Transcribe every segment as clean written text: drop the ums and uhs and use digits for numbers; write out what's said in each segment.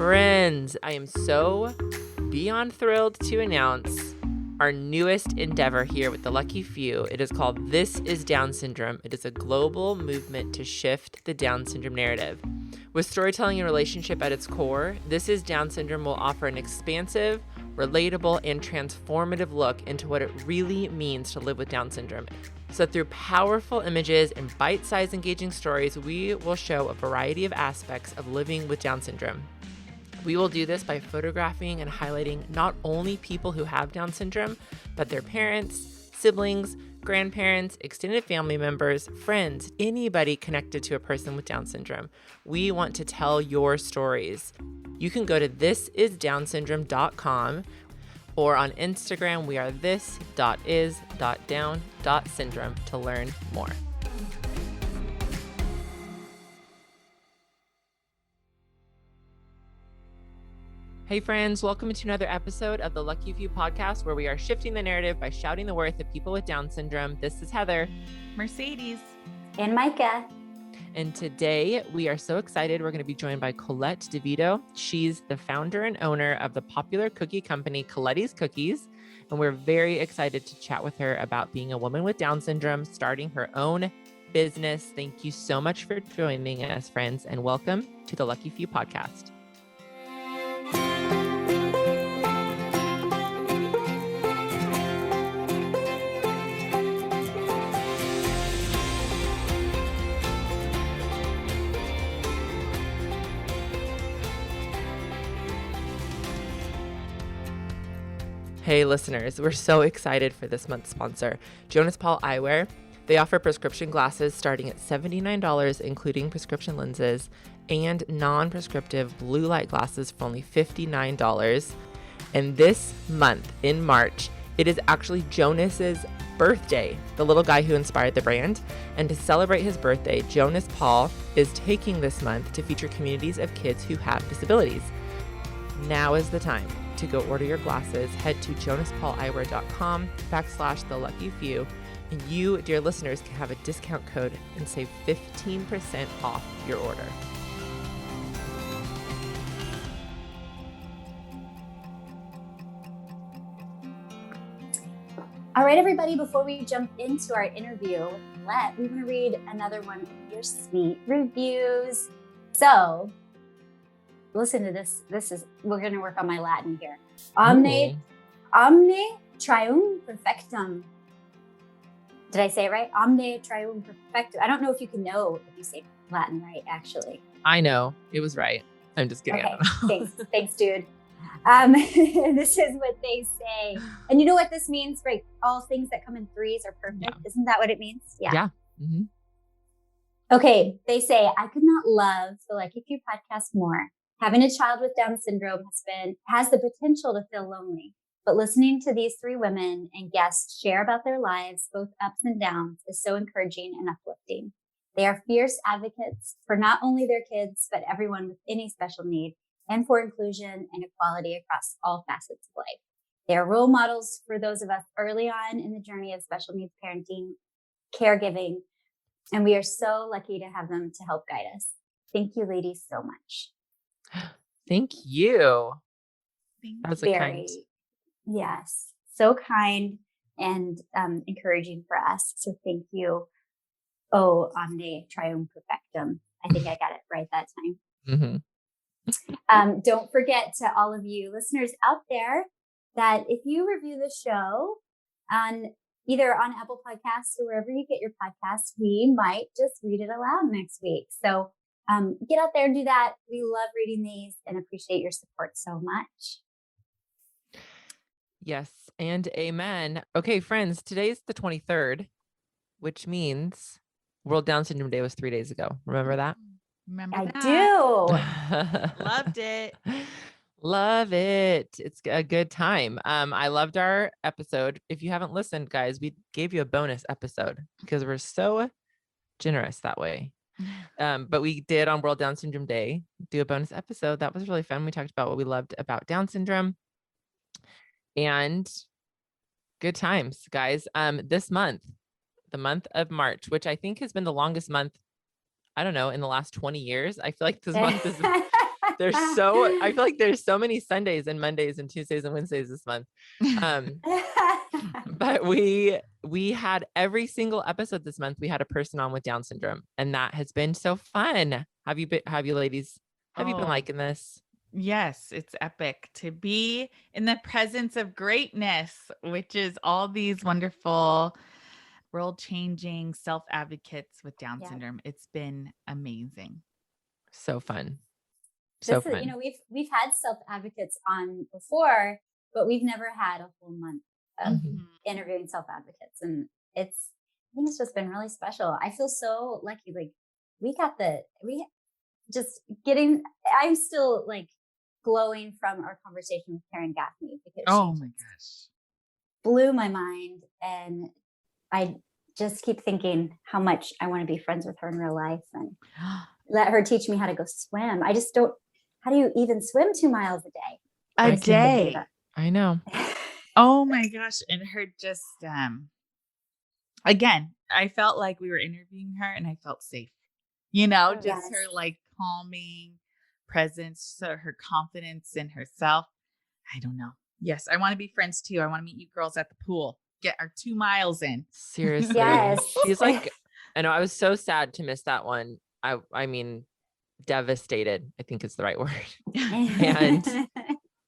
Friends, I am so beyond thrilled to announce our newest endeavor here with the Lucky Few. It is called This is Down Syndrome. It is a global movement to shift the Down syndrome narrative. With storytelling and relationship at its core, This is Down Syndrome will offer an expansive, relatable, and transformative look into what it really means to live with Down syndrome. So through powerful images and bite-sized engaging stories, we will show a variety of aspects of living with Down syndrome. We will do this by photographing and highlighting not only people who have Down syndrome, but their parents, siblings, grandparents, extended family members, friends, anybody connected to a person with Down syndrome. We want to tell your stories. You can go to thisisdownsyndrome.com or on Instagram, we are this.is.down.syndrome to learn more. Hey friends, welcome to another episode of the Lucky Few podcast, where we are shifting the narrative by shouting the worth of people with Down syndrome. This is Heather, Mercedes, and Micah. And today we are so excited. We're going to be joined by Collette Divitto. She's the founder and owner of the popular cookie company Collettey's Cookies. And we're very excited to chat with her about being a woman with Down syndrome, starting her own business. Thank you so much for joining us, friends, and welcome to the Lucky Few podcast. Hey listeners, we're so excited for this month's sponsor, Jonas Paul Eyewear. They offer prescription glasses starting at $79, including prescription lenses, and non-prescriptive blue light glasses for only $59. And this month, in March, it is actually Jonas's birthday, the little guy who inspired the brand. And to celebrate his birthday, Jonas Paul is taking this month to feature communities of kids who have disabilities. Now is the time to go order your glasses. Head to jonaspauleyewear.com/theluckyfew, and you, dear listeners, can have a discount code and save 15% off your order. All right, everybody, before we jump into our interview with Collette, we want to read another one of your sweet reviews. So listen to this. We're going to work on my Latin here. Omne trium perfectum. Did I say it right? Omne trium perfectum. I don't know if you can know if you say Latin right, actually. I know. It was right. I'm just kidding. Okay, thanks, dude. This is what they say. And you know what this means, right? All things that come in threes are perfect. Yeah. Isn't that what it means? Yeah. Mm-hmm. Okay, they say, I could not love the Lucky Few podcast more. Having a child with Down syndrome has the potential to feel lonely, but listening to these three women and guests share about their lives, both ups and downs, is so encouraging and uplifting. They are fierce advocates for not only their kids, but everyone with any special need, and for inclusion and equality across all facets of life. They are role models for those of us early on in the journey of special needs parenting, caregiving, and we are so lucky to have them to help guide us. Thank you, ladies, so much. Thank you. That was kind. Yes, so kind and encouraging for us. So thank you. Oh, omne trium perfectum. I think I got it right that time. Mm-hmm. Don't forget, to all of you listeners out there, that if you review the show on either on Apple Podcasts or wherever you get your podcasts, we might just read it aloud next week. So get out there and do that. We love reading these and appreciate your support so much. Yes, and amen. Okay, friends, today's the 23rd, which means World Down Syndrome Day was 3 days ago. Remember that? I do. Loved it. Love it. It's a good time. I loved our episode. If you haven't listened, guys, we gave you a bonus episode because we're so generous that way. But we did on World Down Syndrome Day do a bonus episode. That was really fun. We talked about what we loved about Down syndrome and good times, guys. This month, the month of March, which I think has been the longest month, I don't know, in the last 20 years. I feel like this month is I feel like there's so many Sundays and Mondays and Tuesdays and Wednesdays this month. But we had every single episode this month. We had a person on with Down syndrome, and that has been so fun. Have you ladies, have you been liking this? Yes, it's epic to be in the presence of greatness, which is all these wonderful world-changing self-advocates with Down syndrome. It's been amazing. So fun. So fun. We've had self-advocates on before, but we've never had a whole month of interviewing self-advocates. And I think it's just been really special. I feel so lucky. Like I'm still like glowing from our conversation with Karen Gaffney because my gosh, blew my mind. And I just keep thinking how much I want to be friends with her in real life and let her teach me how to go swim. I just don't, how do you even swim 2 miles a day? A day. I know. Oh my gosh. And her just, again, I felt like we were interviewing her and I felt safe, her like calming presence, so her confidence in herself. I don't know. Yes. I want to be friends too. I want to meet you girls at the pool, get our 2 miles in. Seriously. Yes. She's like, I know I was so sad to miss that one. I mean, devastated, I think is the right word. And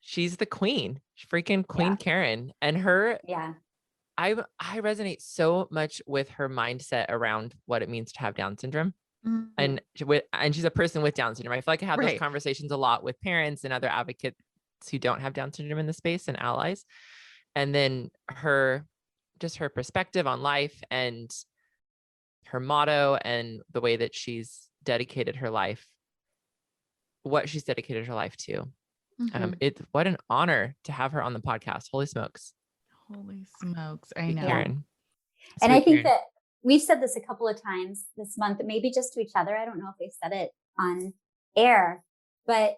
she's the queen, freaking Queen Karen, and her. Yeah. I resonate so much with her mindset around what it means to have Down syndrome. And she's a person with Down syndrome. I feel like I have those conversations a lot with parents and other advocates who don't have Down syndrome in the space and allies. And then her perspective on life and her motto and the way that she's dedicated her life, what she's dedicated her life to. What an honor to have her on the podcast. Holy smokes. I know. Karen. And I think that we've said this a couple of times this month, maybe just to each other. I don't know if we've said it on air, but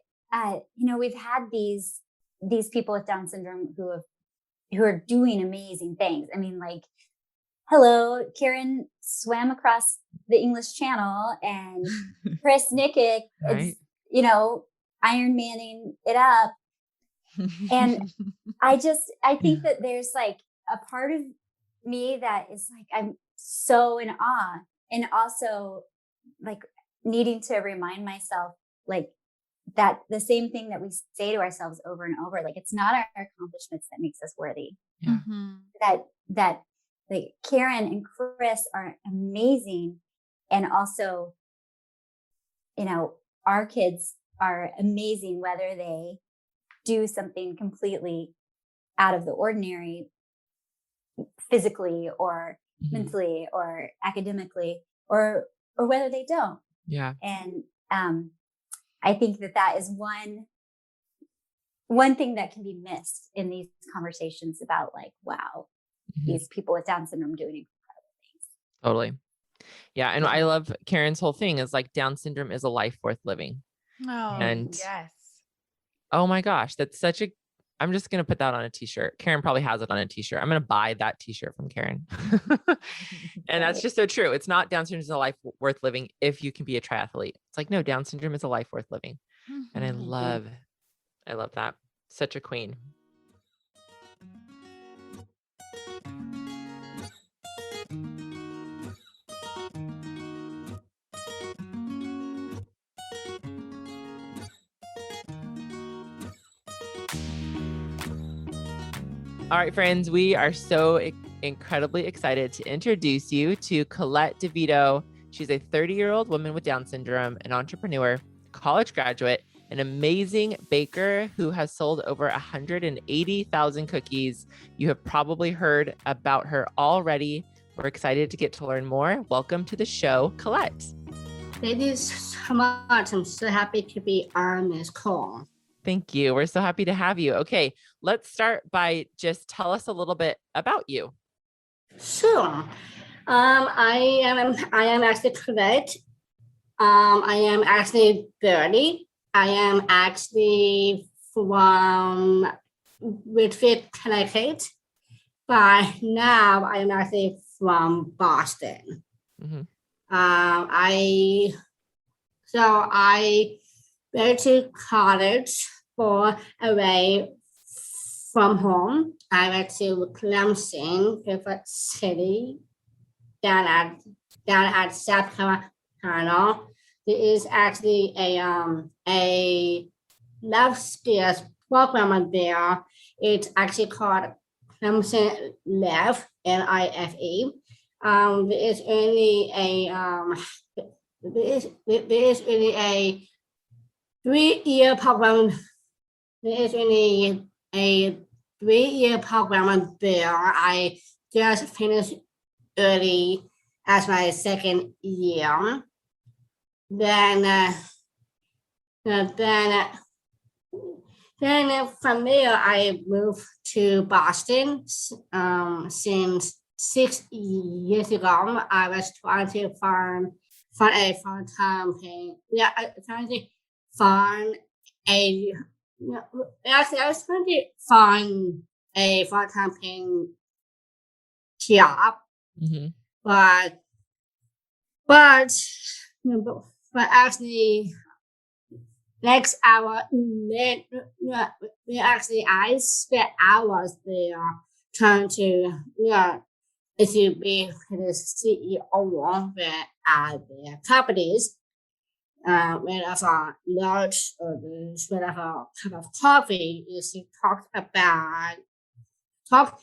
we've had these people with Down syndrome who are doing amazing things. I mean, like, hello, Karen swam across the English Channel, and Chris Nikic is, Iron Manning it up. And I think that there's like a part of me that is like, I'm so in awe, and also like needing to remind myself like that the same thing that we say to ourselves over and over, like it's not our accomplishments that makes us worthy. Yeah. That like Karen and Chris are amazing. And also, our kids are amazing, whether they do something completely out of the ordinary, physically or mentally or academically, or whether they don't. Yeah. And I think that is one thing that can be missed in these conversations about like, wow, these people with Down syndrome doing incredible things. Totally. Yeah. And I love Karen's whole thing is like Down syndrome is a life worth living. Oh, and yes. Oh my gosh. That's I'm just going to put that on a t-shirt. Karen probably has it on a t-shirt. I'm going to buy that t-shirt from Karen. And that's just so true. It's not Down syndrome is a life worth living if you can be a triathlete. It's like, no, Down syndrome is a life worth living. And I love that. Such a queen. All right, friends, we are so incredibly excited to introduce you to Collette Divitto. She's a 30-year-old woman with Down syndrome, an entrepreneur, college graduate, an amazing baker who has sold over 180,000 cookies. You have probably heard about her already. We're excited to get to learn more. Welcome to the show, Collette. Thank you so much. I'm so happy to be on this call. Thank you. We're so happy to have you. Okay, let's start by just tell us a little bit about you. Sure. I am actually Collette. I am actually 30. I am actually from Whitfield, Connecticut. But now I am actually from Boston. I went to college for away from home. I went to Clemson University down at South Carolina. There is actually a life skills program there. It's actually called Clemson Life, LIFE. There is only a 3-year program. There is only a 3-year program there. I just finished early as my second year. Then from there, I moved to Boston. Since 6 years ago, I was trying to find a full-time paying. Yeah, trying to find a. Actually, I was trying to find a full-time paying job, but actually. Next hour, I spent hours there trying to be the CEO at the companies. When I saw lunch or when I saw a cup of coffee, is talk about what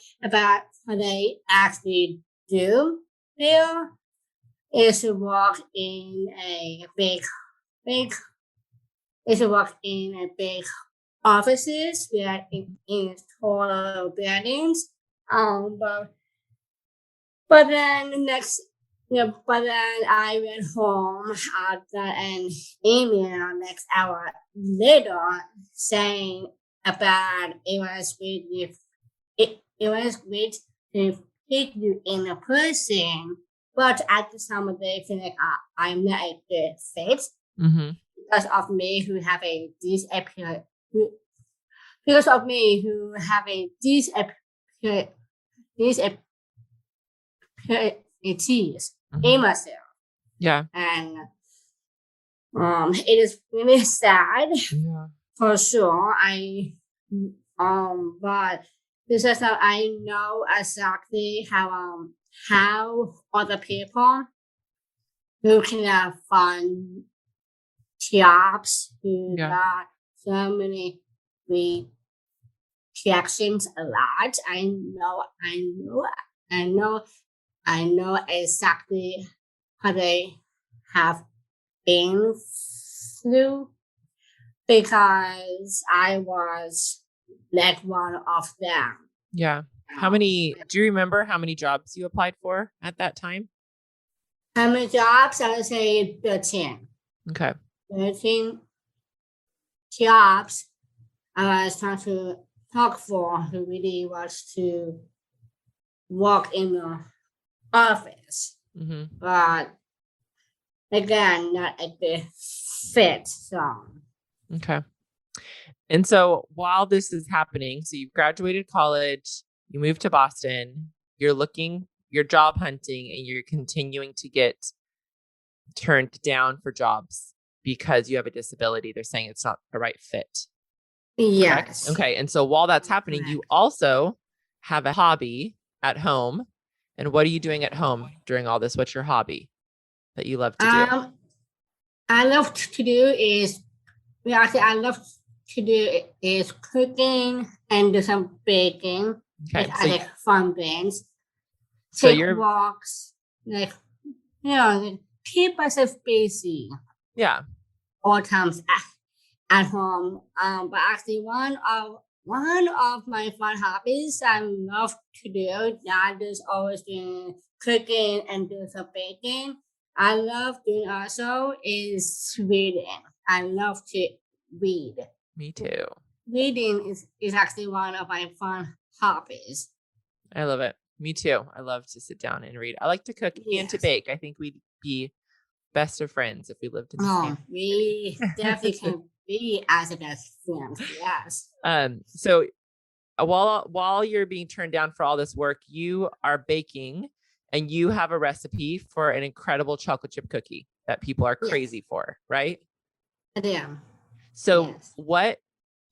they actually do there. Is to work in a big is to work in a big offices where in taller buildings. But then I went home. I got an email next hour later saying about it was great to pick you in a person, but at the time they feel like I'm not a good fit. Because of me who have a disability in myself. Yeah. And it is really sad for sure. But this is how I know exactly how other people who can find jobs who got so many rejections a lot. I know exactly how they have been through because I was like one of them. Yeah. Do you remember how many jobs you applied for at that time? How many jobs? I would say 13. Okay. 13 jobs I was trying to talk for who really wants to work in the office. But again, not a good fit. So okay. And so while this is happening, so you've graduated college, you moved to Boston, you're job hunting, and you're continuing to get turned down for jobs because you have a disability. They're saying it's not the right fit. Yes. Correct? Okay. And so while that's happening, you also have a hobby at home. And what are you doing at home during all this? What's your hobby that you love to do? I love to do is cooking and do some baking. Okay. I like fun things. So take walks, keep myself busy. Yeah. All times at home. But actually one of my fun hobbies I love to do, that is always doing cooking and doing some baking. I love doing also is reading. I love to read. Me too. Reading is actually one of my fun hobbies. I love it. Me too. I love to sit down and read. I like to cook and to bake. I think we'd be best of friends if we lived in the same. We definitely can be as a best friends. Yes. So while you're being turned down for all this work, you are baking and you have a recipe for an incredible chocolate chip cookie that people are crazy for, right? I am. So Yes.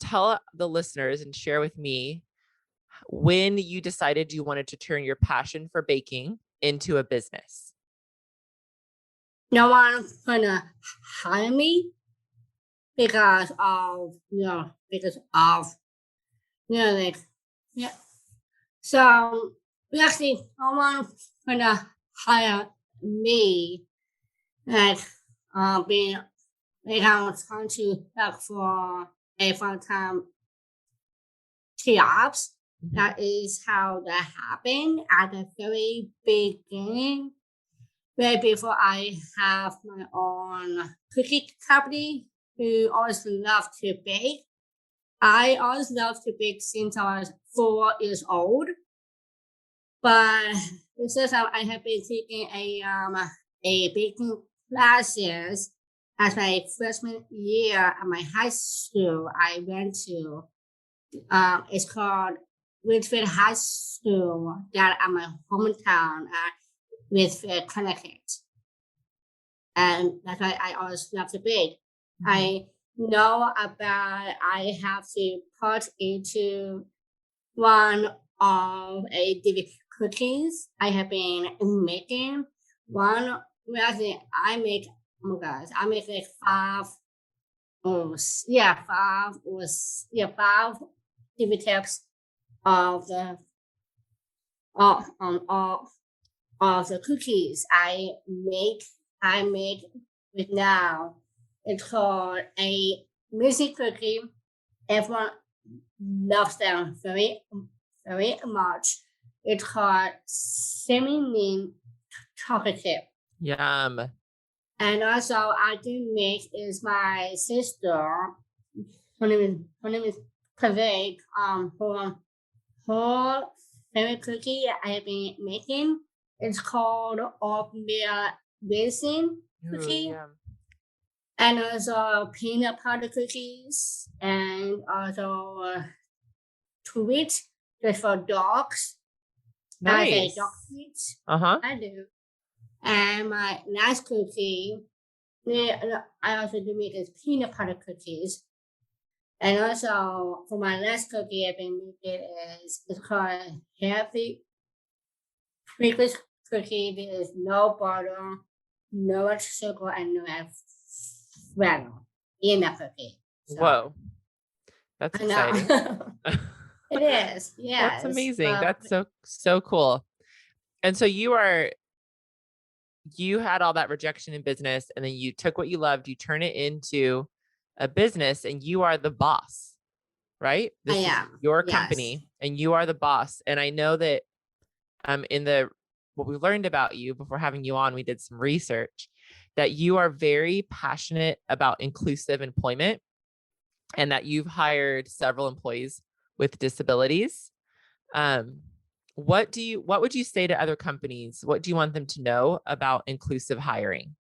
tell the listeners and share with me when you decided you wanted to turn your passion for baking into a business. No one gonna hire me because of like yeah. So actually no one gonna hire me like being like I was trying to look for a full-time jobs. Mhm. That is how that happened at the very beginning. Way before I have my own cookie company, who always love to bake. I always love to bake since I was 4 years old. But since I have been taking a baking classes as my freshman year at my high school, I went to it's called Ridgefield High School that at my hometown with Connecticut. And that's why I always love to bake. Mhm. I know about I have to put into one of a Divitto cookies I have been making. One, well, actually, I make, oh my gosh, I make like five Divitto tips of the of the cookies I make with now. It's called a music cookie. Everyone loves them very, very much. It's called cinnamon chocolate chip. Yum. And also I do make is my sister. Her name is Collette. Her favorite cookie I have been making. It's called oatmeal raisin Ooh, cookie. yum. And also peanut butter cookies, and also treat just for dogs. I say Nice. dog treats. Uh-huh. I do. And my last cookie, I also do make is peanut butter cookies. And also for my last cookie I've been making it's called healthy breakfast cookie. There is no butter, no sugar, and no fennel in that cookie. So, Whoa. That's I exciting. know. It is, yes. That's amazing. But That's so cool. And so you had all that rejection in business, and then you took what you loved, you turn it into a business, and you are the boss, right? I This is am, your yes. company and you are the boss. And I know that in what we learned about you before having you on, we did some research that you are very passionate about inclusive employment and that you've hired several employees with disabilities. What would you say to other companies? What do you want them to know about inclusive hiring?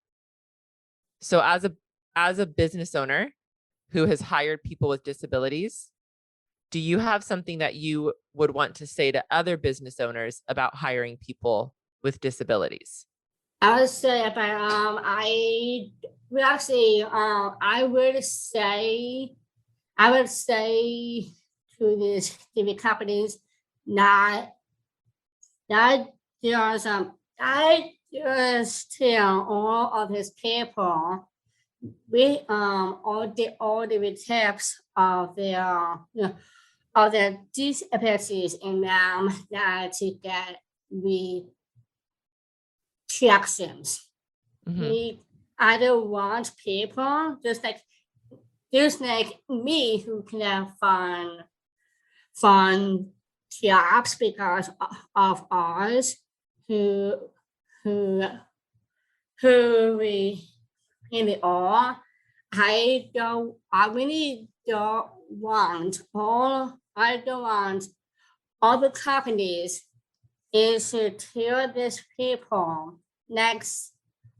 So as a business owner who has hired people with disabilities, do you have something that you would want to say to other business owners about hiring people with disabilities? I would say about I would say to these TV companies not just I just tell all of these people we all the tips of their disabilities in them that to get the reactions. Mhm. I don't want people just like me who can find jobs because of us who who we really are. I really don't want all the companies is to tell these people next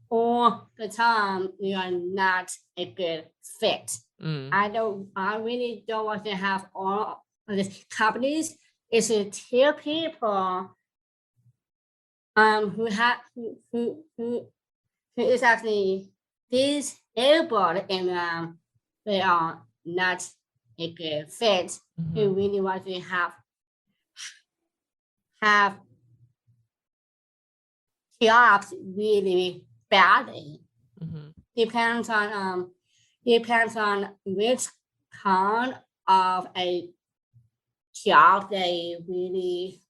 all the time you are not a good fit. Mm. I really don't want to have all of these companies is to tell people who is actually disabled and they are not a good fit, who really want to have jobs really badly. Depends on which kind of a job they really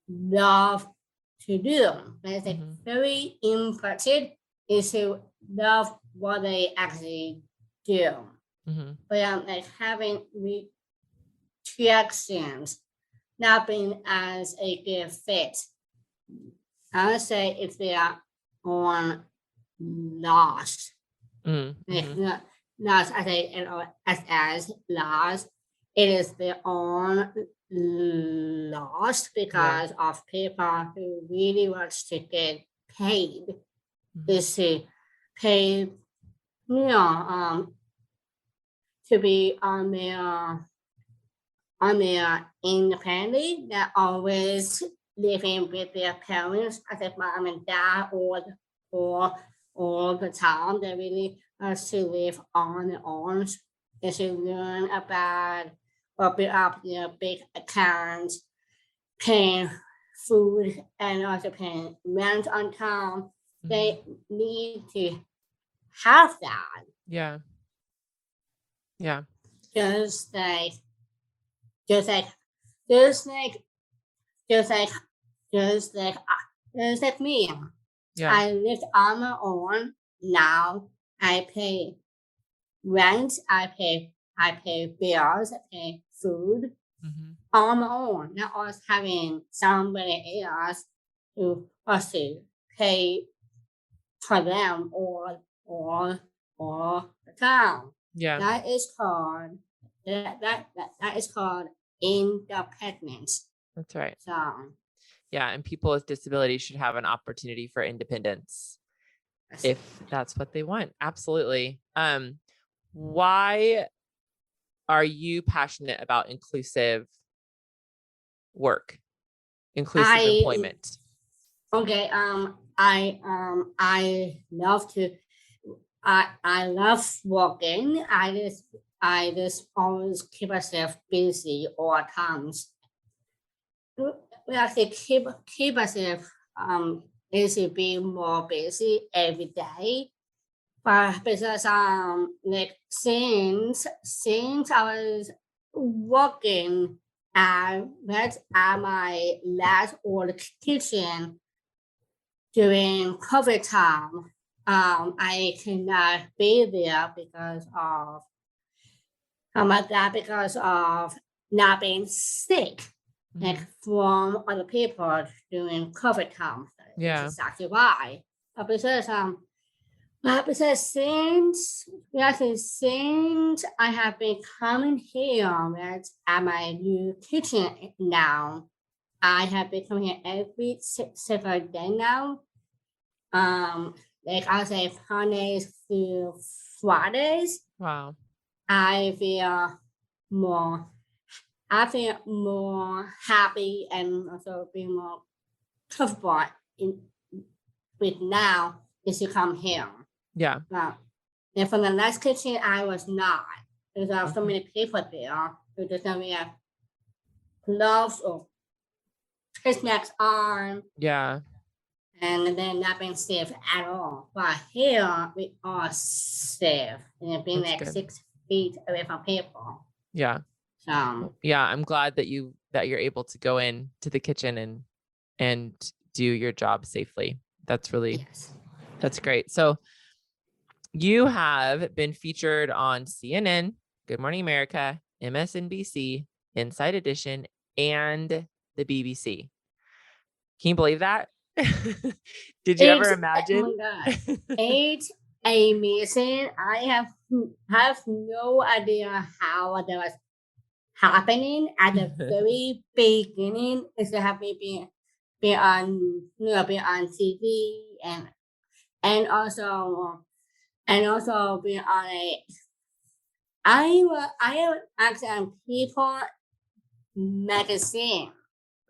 love to do. But it's very important is to love what they actually do. But like having rejections, not being as a good fit, I would say if they are on lost, not as as lost, it is their own lost because of people who really wants to get paid. Is to pay, to be on their independently. They're always living with their parents, as a mom and dad, or all the time. They really have to live on their own. They should learn about or build up their big accounts, paying food and also paying rent on time. They need to have that. Yeah. Just like me. Yeah. I lived on my own. Now I pay rent. I pay bills. I pay food on my own. Not always having somebody else who has to pay for them all the time. Yeah. That is called independence. That's right. So yeah, and people with disabilities should have an opportunity for independence if that's what they want. Absolutely. Why are you passionate about inclusive work, inclusive employment? Okay. I love to. I love working. I just always keep myself busy all times. We actually keep myself is to be more busy every day. But because like since I was working at my last old kitchen during COVID time, I cannot be there because of not being sick, like from other people during COVID time. Yeah. That's exactly why. But because since I have been coming here at my new kitchen now, I have been coming here every single day now. Like I'll say Mondays through Fridays. Wow. I feel more happy and also be more comfortable with now is to come here. Yeah. And from the last kitchen, I was not. There's so many people there who doesn't wear gloves or face masks on. Yeah. And then not being safe at all. But here we are safe and being That's like good. 6 feet away from people. Yeah. So yeah, I'm glad that you're able to go in to the kitchen and do your job safely. That's really that's great. So you have been featured on CNN, Good Morning America, MSNBC, Inside Edition, and the BBC. Can you believe that? Did you ever imagine? Oh my God. It's amazing. I have no idea how that was happening at the very beginning. Is to have me be on TV and also be on a. I am actually on People magazine.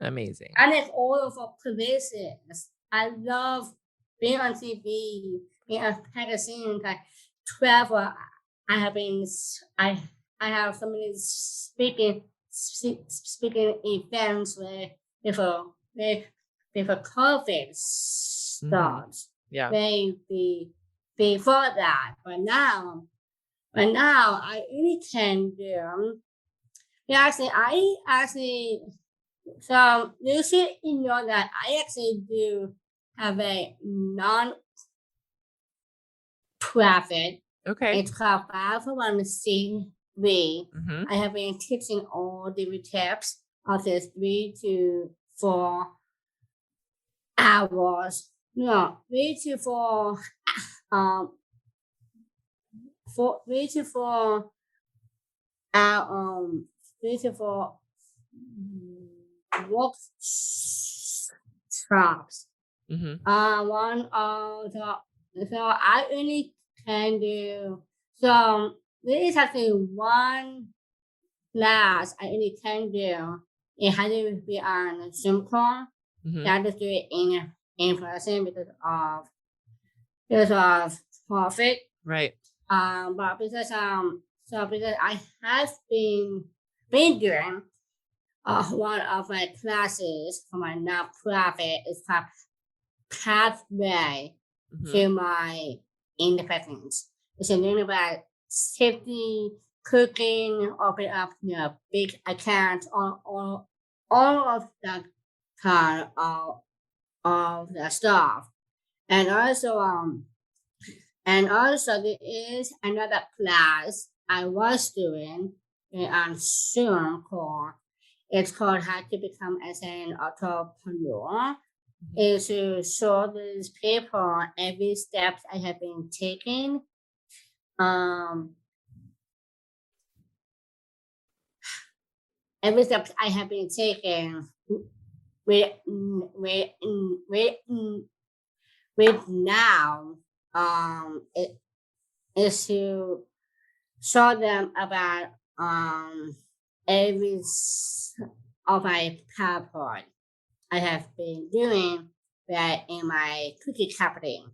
Amazing. And it's all over places. I love being on TV, being on magazine, like travel. I have so many speaking events before COVID starts. Yeah. Maybe before that, but now I really can do. Yeah, I actually. So you should know that I actually do have a non-profit. Okay. It's called 501c3. Mm-hmm. I have been teaching all the tips of the 3 to 4 hours. No, 3 to 4 3 to 4 3 to 4 workshops. Mm-hmm. One of the so I only can do so. There is actually one class I only can do. It has to be on Zoom call. Mm-hmm. That is do it in person because of profit. Right. But because I have been doing one of my classes for my nonprofit is called Pathway to My Independence. It's a learning about safety, cooking, open up big accounts, all of that kind of the stuff. And also there is another class I was doing on Zoom called it's called How to Become as an Entrepreneur. Is to show these people every step I have been taking. Every step I have been taking with now it is to show them about every of my PowerPoint I have been doing that in my cookie company.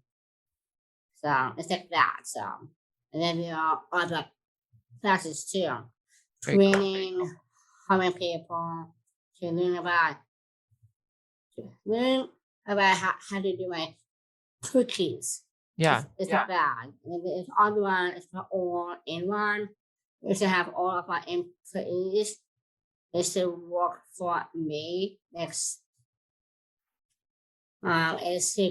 So it's like that. So and then there are other classes too. Training how many people to learn about how to do my cookies. Yeah. It's like that. And there's other one, it's for all in one. We should have all of our employees. They should work for me next. Is to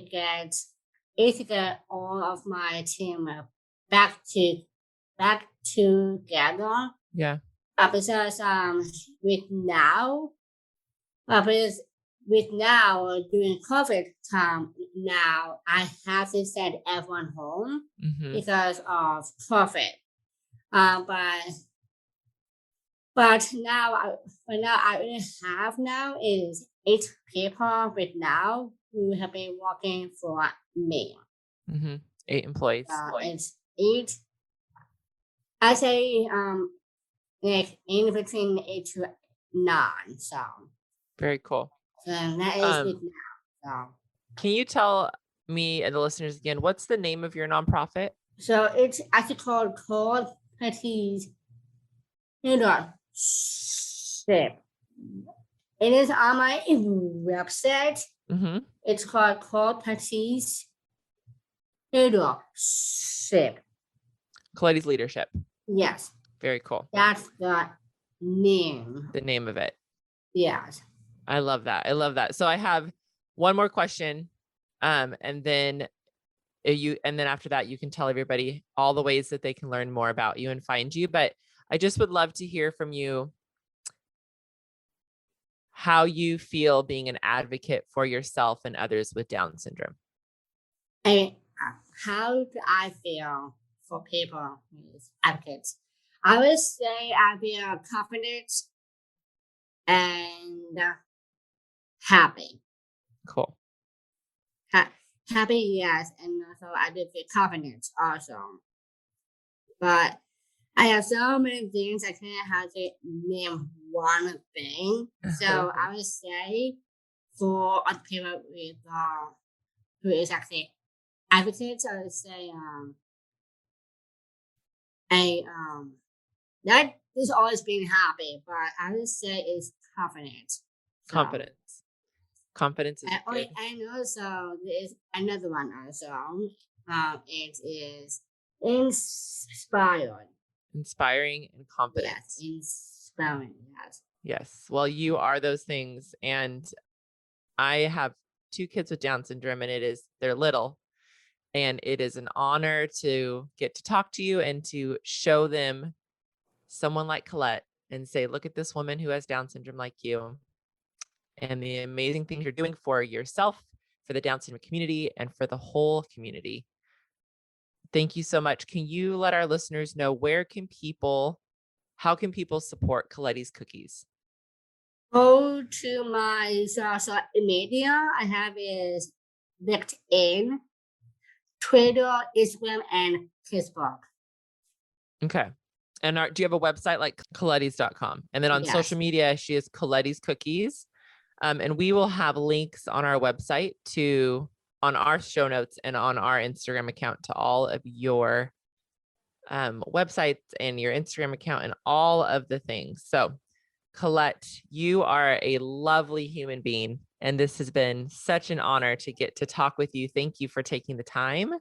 get all of my team back together. Yeah. Because with now during COVID time now I have to send everyone home because of COVID. But now I only have now is 8 people with now who have been working for me. 8 employees. It's 8. I say like in between 8 to 9. So very cool. So that is with now. So can you tell me and the listeners again, what's the name of your nonprofit? So it's actually called Collettey. It is on my website. It's called Collettey's Leadership. Collette's Leadership. Yes. Very cool. That's the name. The name of it. Yes. I love that. I love that. So I have one more question. And then after that, you can tell everybody all the ways that they can learn more about you and find you. But I just would love to hear from you how you feel being an advocate for yourself and others with Down syndrome. How do I feel for people with advocates? I would say I feel confident and happy. Cool. Happy, yes, and also I do feel confident also. But I have so many things I can't have to name one thing. So I would say for other people with who is actually advocates, I would say this always been happy, but I would say it's confidence. So, Confidence is good. and also there is another one also. It is inspired. Inspiring and confident. Yes, inspiring. Yes. Yes. Well, you are those things. And I have 2 kids with Down syndrome, and they're little. And it is an honor to get to talk to you and to show them someone like Collette and say, look at this woman who has Down syndrome like you, and the amazing things you're doing for yourself, for the Down syndrome community, and for the whole community. Thank you so much. Can you let our listeners know how can people support Collettey's cookies? Go to my social media. I have is LinkedIn, Twitter, Instagram, and Facebook. Okay. And do you have a website like collettys.com? And then on social media, she is Collettey's Cookies. And we will have links on our website on our show notes and on our Instagram account to all of your websites and your Instagram account and all of the things. So Collette, you are a lovely human being, and this has been such an honor to get to talk with you. Thank you for taking the time.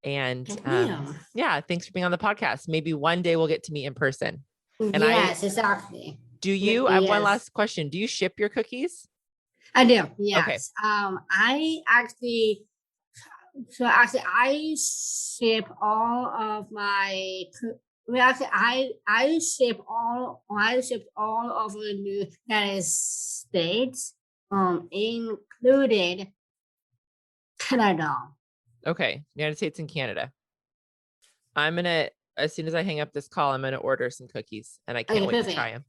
And thanks for being on the podcast. Maybe one day we'll get to meet in person. And yes, exactly. I have one last question. Do you ship your cookies? I do. Yes. Okay. I actually ship all of my. I ship all of the United States, included Canada. Okay, United States and Canada. As soon as I hang up this call, I'm gonna order some cookies, and I can't wait to try them.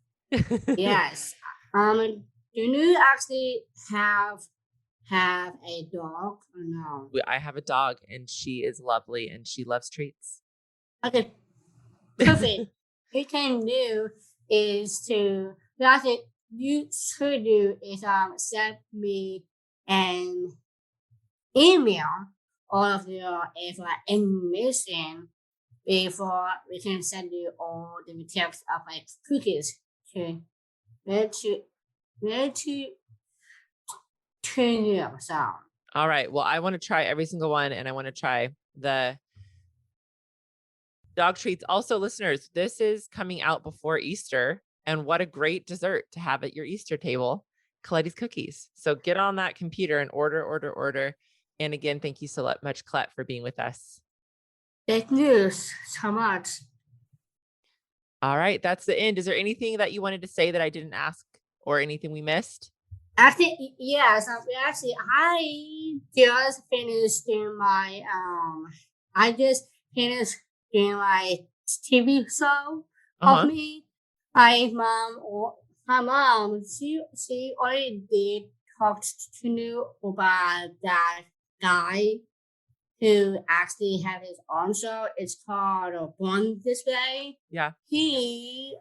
Yes. Do you actually have a dog or no? I have a dog, and she is lovely, and she loves treats. Okay. Perfect. What you can do is send me an email all of your information before we can send you all the details of my cookies to you. So. All right. Well, I want to try every single one, and I want to try the dog treats. Also, listeners, this is coming out before Easter, and what a great dessert to have at your Easter table, Collettey's cookies. So get on that computer and order. And again, thank you so much, Collette, for being with us. Thank you so much. All right, that's the end. Is there anything that you wanted to say that I didn't ask, or anything we missed? Actually, yes. I just finished doing my TV show of me. My mom, she already did talk to you about that guy who actually had his own show. It's called Born This Way. Yeah. He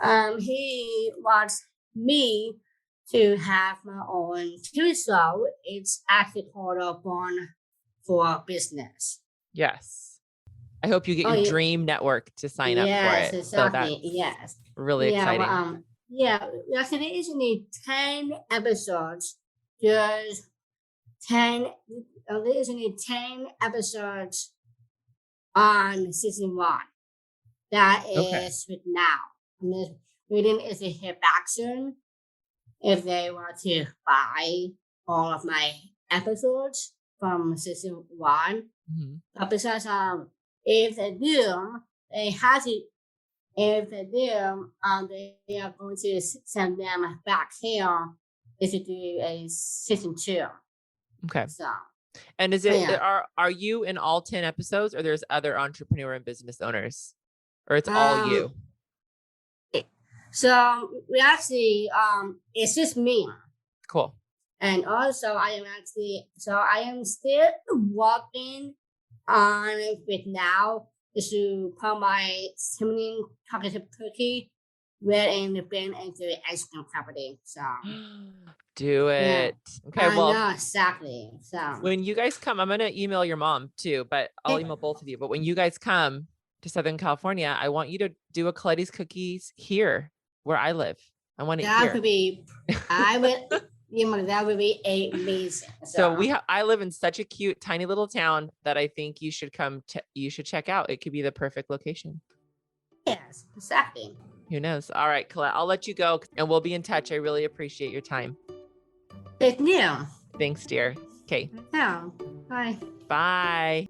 wants me to have my own TV show. It's actually called Born for Business. Yes. I hope you get your dream network to sign up for it. Exactly. So that's really exciting. There is only 10 episodes. There's 10. There is only 10 episodes on season 1. That is with now. Waiting is a hit back soon. If they want to buy all of my episodes from season 1, but because if they do, they are going to send them back here to do a season 2. Okay. So, and is it are you in all 10 episodes, or there's other entrepreneur and business owners, or it's all you? So we actually it's just me. Cool. And also I am still working on it now to put my cinnamon chocolate cookie in the bin into the ice cream company. So do it. Okay. Well, no, exactly. So when you guys come, I'm gonna email your mom too, but I'll email both of you. But when you guys come, to Southern California, I want you to do a Collette's cookies here where I live. I want it That here. would be, I would, that would be amazing. So I live in such a cute, tiny little town that I think you should you should check out. It could be the perfect location. Yes, exactly. Who knows? All right, Collette, I'll let you go and we'll be in touch. I really appreciate your time. Thank you. Thanks, dear. Okay. Yeah. Bye. Bye.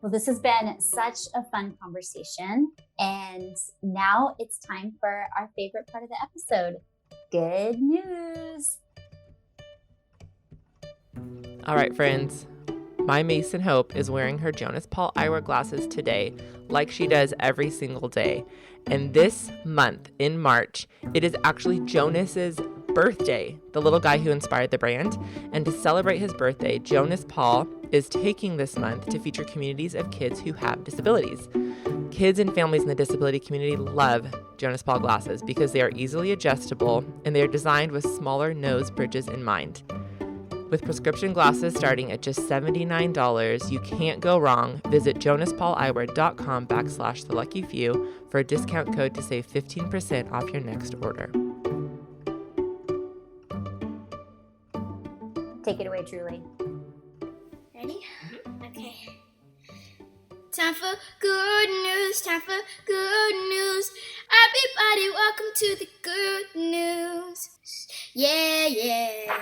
Well, this has been such a fun conversation. And now it's time for our favorite part of the episode. Good news. All right, friends. My Mason Hope is wearing her Jonas Paul eyewear glasses today, like she does every single day. And this month, in March, it is actually Jonas's birthday, the little guy who inspired the brand. And to celebrate his birthday, Jonas Paul is taking this month to feature communities of kids who have disabilities. Kids and families in the disability community love Jonas Paul glasses because they are easily adjustable and they are designed with smaller nose bridges in mind. With prescription glasses starting at just $79, you can't go wrong. Visit jonaspaul.com/theluckyfew for a discount code to save 15% off your next order. Take it away, Julie. Ready? Okay. Time for good news, time for good news. Everybody, welcome to the good news. Yeah, yeah.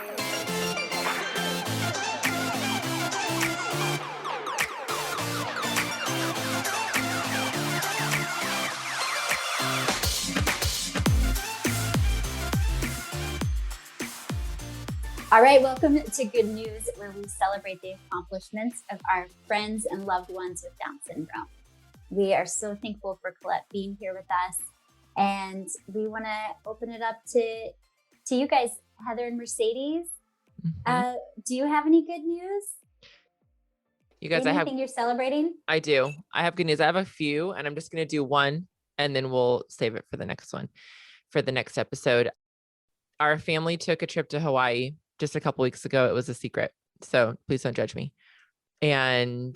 All right, welcome to Good News, where we celebrate the accomplishments of our friends and loved ones with Down syndrome. We are so thankful for Collette being here with us, and we want to open it up to you guys, Heather and Mercedes. Mm-hmm. Do you have any good news? You guys, Anything you're celebrating? I do. I have good news. I have a few, and I'm just going to do one, and then we'll save it for the next one, for the next episode. Our family took a trip to Hawaii just a couple weeks ago. It was a secret, so please don't judge me. And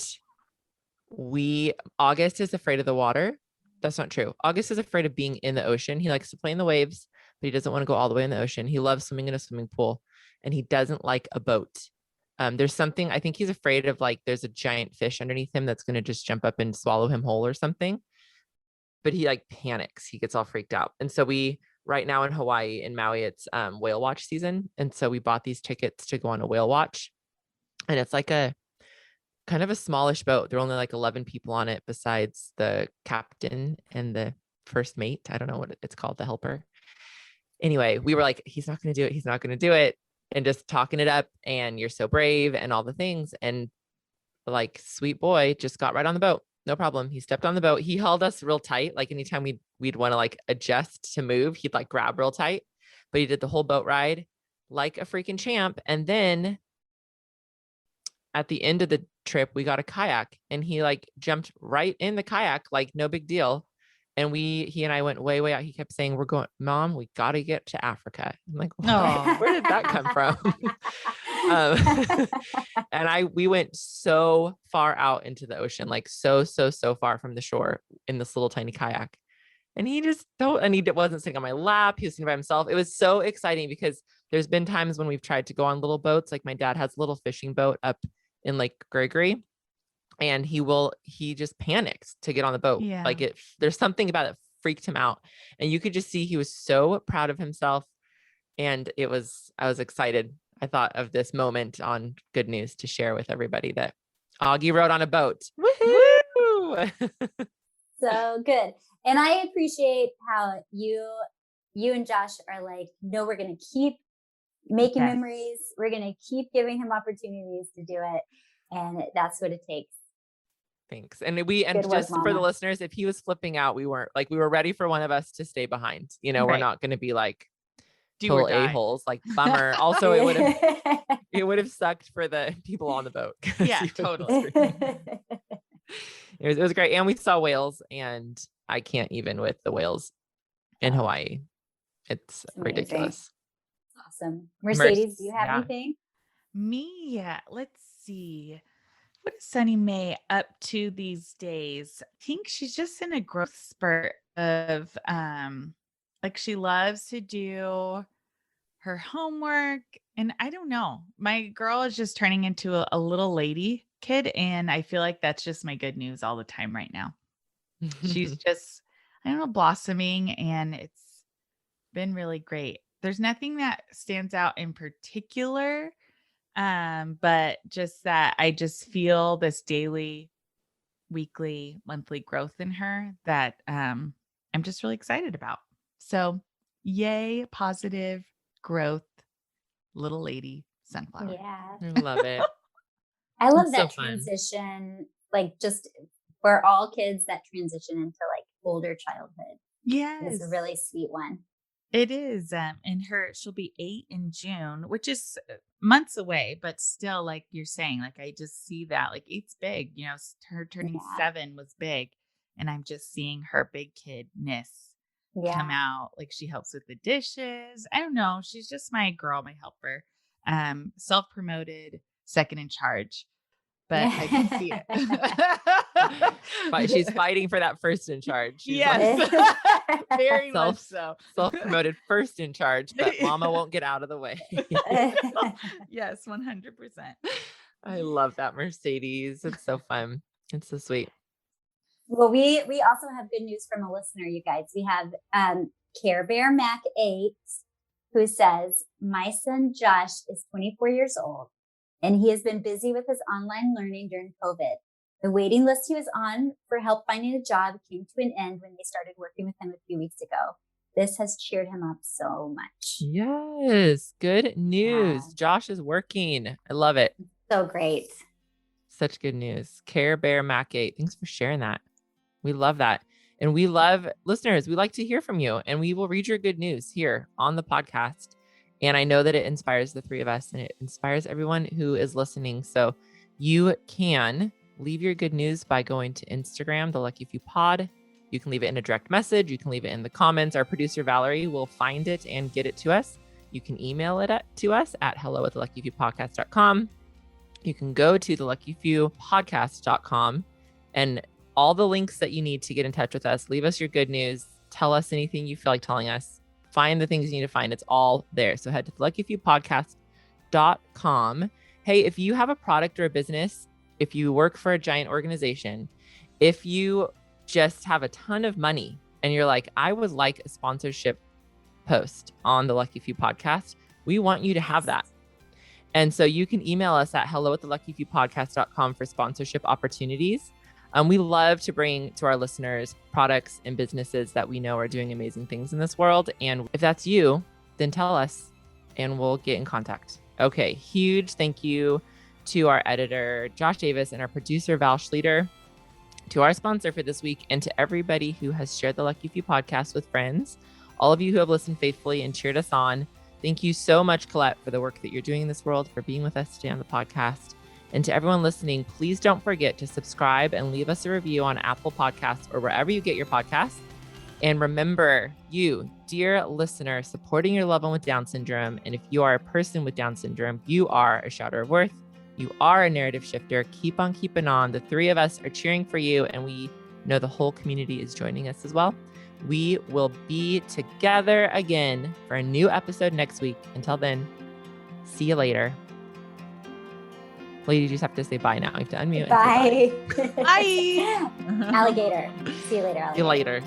August is afraid of the water. That's not true. August is afraid of being in the ocean. He likes to play in the waves, but he doesn't want to go all the way in the ocean. He loves swimming in a swimming pool, and he doesn't like a boat. There's something, I think he's afraid of, like there's a giant fish underneath him that's going to just jump up and swallow him whole or something. But he like panics. He gets all freaked out. And so right now in Hawaii, in Maui, it's whale watch season. And so we bought these tickets to go on a whale watch. And it's like a kind of a smallish boat. There are only like 11 people on it besides the captain and the first mate. I don't know what it's called, the helper. Anyway, we were like, he's not going to do it. He's not going to do it. And just talking it up, and you're so brave and all the things. And like, sweet boy just got right on the boat. No problem. He stepped on the boat. He held us real tight. Like anytime we'd want to like adjust to move, he'd like grab real tight, but he did the whole boat ride like a freaking champ. And then at the end of the trip, we got a kayak, and he like jumped right in the kayak, like no big deal. And he and I went way, way out. He kept saying, Mom, we got to get to Africa. I'm like, where did that come from? And we went so far out into the ocean, like so far from the shore in this little tiny kayak. And he wasn't sitting on my lap. He was sitting by himself. It was so exciting because there's been times when we've tried to go on little boats. Like my dad has a little fishing boat up in Lake Gregory, and he just panics to get on the boat. Yeah. Like there's something about it freaked him out, and you could just see he was so proud of himself. And I was excited. I thought of this moment on Good News to share with everybody that Augie rode on a boat. Woohoo! So good. And I appreciate how you and Josh are like, no, we're going to keep making memories. We're going to keep giving him opportunities to do it. And that's what it takes. Thanks. And just for the listeners, if he was flipping out, we were ready for one of us to stay behind. Right. We're not going to be like total a-holes, like bummer. Also, it would have sucked for the people on the boat. Yeah, totally. It was great. And we saw whales, and I can't even with the whales in Hawaii. It's ridiculous. Awesome. Mercedes, do you have anything? Me? Let's see. What is Sunny May up to these days? I think she's just in a growth spurt of like she loves to do her homework. And I don't know. My girl is just turning into a little lady kid. And I feel like that's just my good news all the time right now. She's just, I don't know, blossoming, and it's been really great. There's nothing that stands out in particular, but just that I just feel this daily, weekly, monthly growth in her that I'm just really excited about. So yay, positive growth, little lady sunflower. Yeah. I love it. I love It's that so fun. transition. Like, just for all kids, that transition into like older childhood Yes. is a really sweet one. It is. And she'll be 8 in June, which is months away, but still, like you're saying, like I just see that, like 8's big, you know, her turning 7 was big. And I'm just seeing her big kidness come out. Like she helps with the dishes. I don't know. She's just my girl, my helper. Self-promoted, second in charge. But I can see it. But she's fighting for that first in charge. She's yes. Very much so. Self-promoted first in charge, but mama won't get out of the way. Yes, 100%. I love that, Mercedes. It's so fun. It's so sweet. Well, we also have good news from a listener, you guys. We have Care Bear Mac 8, who says, my son Josh is 24 years old, and he has been busy with his online learning during COVID. The waiting list he was on for help finding a job came to an end when they started working with him a few weeks ago. This has cheered him up so much. Yes. Good news. Yeah. Josh is working. I love it. So great. Such good news. Care Bear Mac 8. Thanks for sharing that. We love that. And we love listeners. We like to hear from you, and we will read your good news here on the podcast. And I know that it inspires the three of us, and it inspires everyone who is listening. So you can leave your good news by going to Instagram, The Lucky Few Pod. You can leave it in a direct message. You can leave it in the comments. Our producer, Valerie, will find it and get it to us. You can email it to us at hello@theluckyfewpodcast.com. You can go to theluckyfewpodcast.com, and all the links that you need to get in touch with us. Leave us your good news. Tell us anything you feel like telling us. Find the things you need to find. It's all there. So head to theluckyfewpodcast.com. Hey, if you have a product or a business, if you work for a giant organization, if you just have a ton of money and you're like, I would like a sponsorship post on the Lucky Few podcast, we want you to have that. And so you can email us at hello@theluckyfewpodcast.com for sponsorship opportunities. We love to bring to our listeners products and businesses that we know are doing amazing things in this world. And if that's you, then tell us and we'll get in contact. Okay, huge thank you to our editor, Josh Davis, and our producer, Val Schleter, to our sponsor for this week, and to everybody who has shared the Lucky Few podcast with friends, all of you who have listened faithfully and cheered us on. Thank you so much, Collette, for the work that you're doing in this world, for being with us today on the podcast. And to everyone listening, please don't forget to subscribe and leave us a review on Apple Podcasts or wherever you get your podcasts. And remember, you, dear listener, supporting your loved one with Down syndrome. And if you are a person with Down syndrome, you are a shouter of worth. You are a narrative shifter. Keep on keeping on. The three of us are cheering for you, and we know the whole community is joining us as well. We will be together again for a new episode next week. Until then, see you later. Lady, you just have to say bye now. You have to unmute. Bye. And say bye. Bye. Alligator. See you later, alligator. See you later.